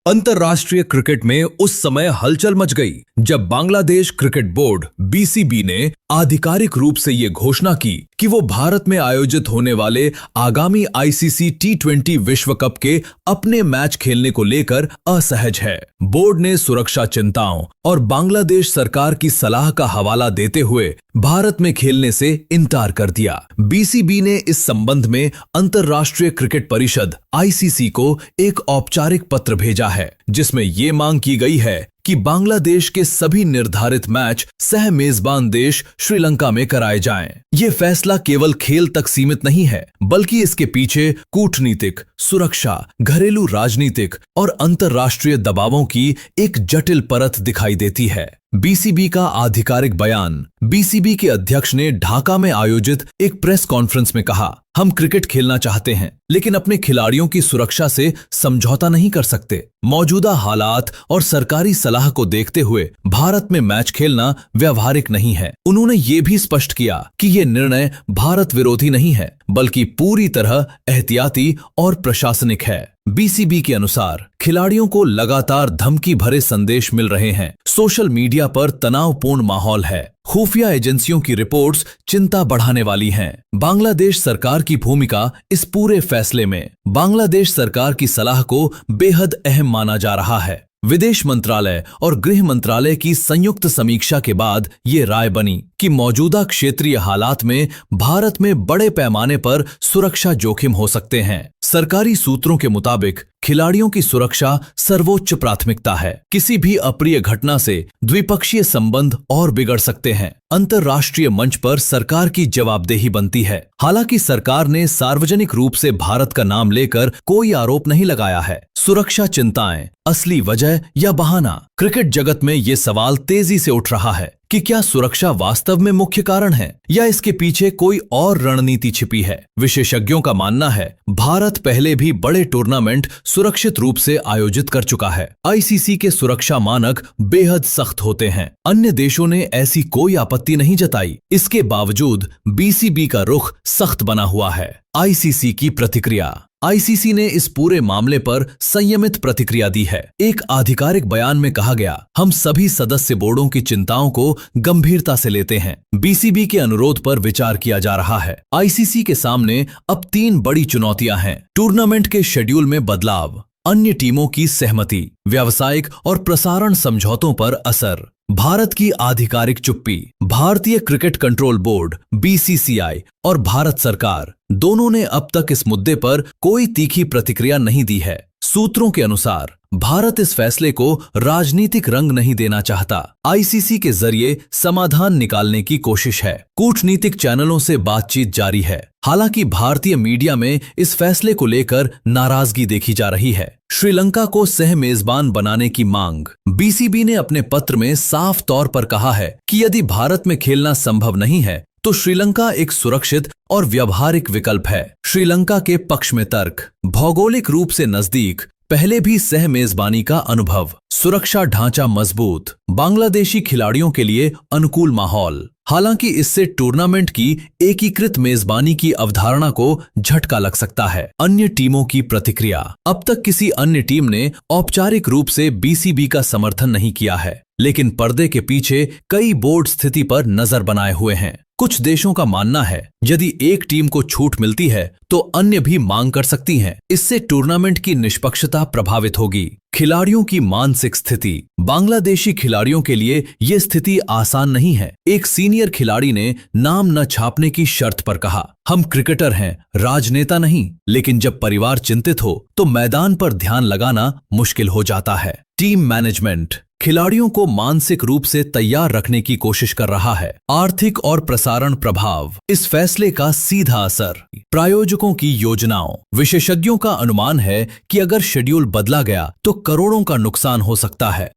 अंतर्राष्ट्रीय क्रिकेट में उस समय हलचल मच गई जब बांग्लादेश क्रिकेट बोर्ड बीसीबी ने आधिकारिक रूप से ये घोषणा की कि वो भारत में आयोजित होने वाले आगामी आईसीसी टी20 विश्व कप के अपने मैच खेलने को लेकर असहज है। बोर्ड ने सुरक्षा चिंताओं और बांग्लादेश सरकार की सलाह का हवाला देते हुए भारत में खेलने से इनकार कर दिया। बीसीबी ने इस संबंध में अंतर्राष्ट्रीय क्रिकेट परिषद आईसीसी को एक औपचारिक पत्र भेजा है, जिसमें ये मांग की गई है कि बांग्लादेश के सभी निर्धारित मैच सह मेजबान देश श्रीलंका में कराए जाएं। ये फैसला केवल खेल तक सीमित नहीं है, बल्कि इसके पीछे कूटनीतिक, सुरक्षा, घरेलू राजनीतिक और अंतर्राष्ट्रीय दबावों की एक जटिल परत दिखाई देती है। बीसीबी का आधिकारिक बयान। बीसीबी के अध्यक्ष ने ढाका में आयोजित एक प्रेस कॉन्फ्रेंस में कहा, हम क्रिकेट खेलना चाहते हैं, लेकिन अपने खिलाड़ियों की सुरक्षा से समझौता नहीं कर सकते। मौजूदा हालात और सरकारी सलाह को देखते हुए भारत में मैच खेलना व्यावहारिक नहीं है। उन्होंने ये भी स्पष्ट किया कि ये निर्णय भारत विरोधी नहीं है, बल्कि पूरी तरह एहतियाती और प्रशासनिक है। बीसीबी के अनुसार खिलाड़ियों को लगातार धमकी भरे संदेश मिल रहे हैं। सोशल मीडिया पर तनावपूर्ण माहौल है। खुफिया एजेंसियों की रिपोर्ट्स चिंता बढ़ाने वाली हैं। बांग्लादेश सरकार की भूमिका इस पूरे फैसले में बांग्लादेश सरकार की सलाह को बेहद अहम माना जा रहा है। विदेश मंत्रालय और गृह मंत्रालय की संयुक्त समीक्षा के बाद ये राय बनी कि मौजूदा क्षेत्रीय हालात में भारत में बड़े पैमाने पर सुरक्षा जोखिम हो सकते हैं। सरकारी सूत्रों के मुताबिक खिलाड़ियों की सुरक्षा सर्वोच्च प्राथमिकता है। किसी भी अप्रिय घटना से द्विपक्षीय संबंध और बिगड़ सकते हैं। अंतर्राष्ट्रीय मंच पर सरकार की जवाबदेही बनती है। हालांकि सरकार ने सार्वजनिक रूप से भारत का नाम लेकर कोई आरोप नहीं लगाया है। सुरक्षा चिंताएं असली वजह या बहाना? क्रिकेट जगत में ये सवाल तेजी से उठ रहा है कि क्या सुरक्षा वास्तव में मुख्य कारण है या इसके पीछे कोई और रणनीति छिपी है। विशेषज्ञों का मानना है भारत पहले भी बड़े टूर्नामेंट सुरक्षित रूप से आयोजित कर चुका है। आईसीसी के सुरक्षा मानक बेहद सख्त होते हैं। अन्य देशों ने ऐसी कोई आपत्ति नहीं जताई। इसके बावजूद बीसीबी का रुख सख्त बना हुआ है। आईसीसी की प्रतिक्रिया। आईसीसी ने इस पूरे मामले पर संयमित प्रतिक्रिया दी है। एक आधिकारिक बयान में कहा गया, हम सभी सदस्य बोर्डों की चिंताओं को गंभीरता से लेते हैं। बीसीबी के अनुरोध पर विचार किया जा रहा है। आईसीसी के सामने अब 3 बड़ी चुनौतियां हैं। टूर्नामेंट के शेड्यूल में बदलाव, अन्य टीमों की सहमति, व्यावसायिक और प्रसारण समझौतों पर असर, भारत की आधिकारिक चुप्पी। भारतीय क्रिकेट कंट्रोल बोर्ड बीसीसीआई और भारत सरकार दोनों ने अब तक इस मुद्दे पर कोई तीखी प्रतिक्रिया नहीं दी है। सूत्रों के अनुसार भारत इस फैसले को राजनीतिक रंग नहीं देना चाहता। आईसीसी के जरिए समाधान निकालने की कोशिश है। कूटनीतिक चैनलों से बातचीत जारी है। हालांकि भारतीय मीडिया में इस फैसले को लेकर नाराजगी देखी जा रही है। श्रीलंका को सह मेजबान बनाने की मांग। बीसीबी ने अपने पत्र में साफ तौर पर कहा है कि यदि भारत में खेलना संभव नहीं है तो श्रीलंका एक सुरक्षित और व्यावहारिक विकल्प है। श्रीलंका के पक्ष में तर्क। भौगोलिक रूप से नजदीक, पहले भी सह मेजबानी का अनुभव, सुरक्षा ढांचा मजबूत, बांग्लादेशी खिलाड़ियों के लिए अनुकूल माहौल। हालांकि इससे टूर्नामेंट की एकीकृत मेजबानी की अवधारणा को झटका लग सकता है। अन्य टीमों की प्रतिक्रिया। अब तक किसी अन्य टीम ने औपचारिक रूप से बीसीबी का समर्थन नहीं किया है, लेकिन पर्दे के पीछे कई बोर्ड स्थिति पर नजर बनाए हुए हैं। कुछ देशों का मानना है यदि एक टीम को छूट मिलती है तो अन्य भी मांग कर सकती हैं। इससे टूर्नामेंट की निष्पक्षता प्रभावित होगी। खिलाड़ियों की मानसिक स्थिति। बांग्लादेशी खिलाड़ियों के लिए ये स्थिति आसान नहीं है। एक सीनियर खिलाड़ी ने नाम न छापने की शर्त पर कहा, हम क्रिकेटर हैं, राजनेता नहीं, लेकिन जब परिवार चिंतित हो तो मैदान पर ध्यान लगाना मुश्किल हो जाता है। टीम मैनेजमेंट खिलाड़ियों को मानसिक रूप से तैयार रखने की कोशिश कर रहा है। आर्थिक और प्रसारण प्रभाव। इस फैसले का सीधा असर। प्रायोजकों की योजनाओं। विशेषज्ञों का अनुमान है कि अगर शेड्यूल बदला गया तो करोड़ों का नुकसान हो सकता है।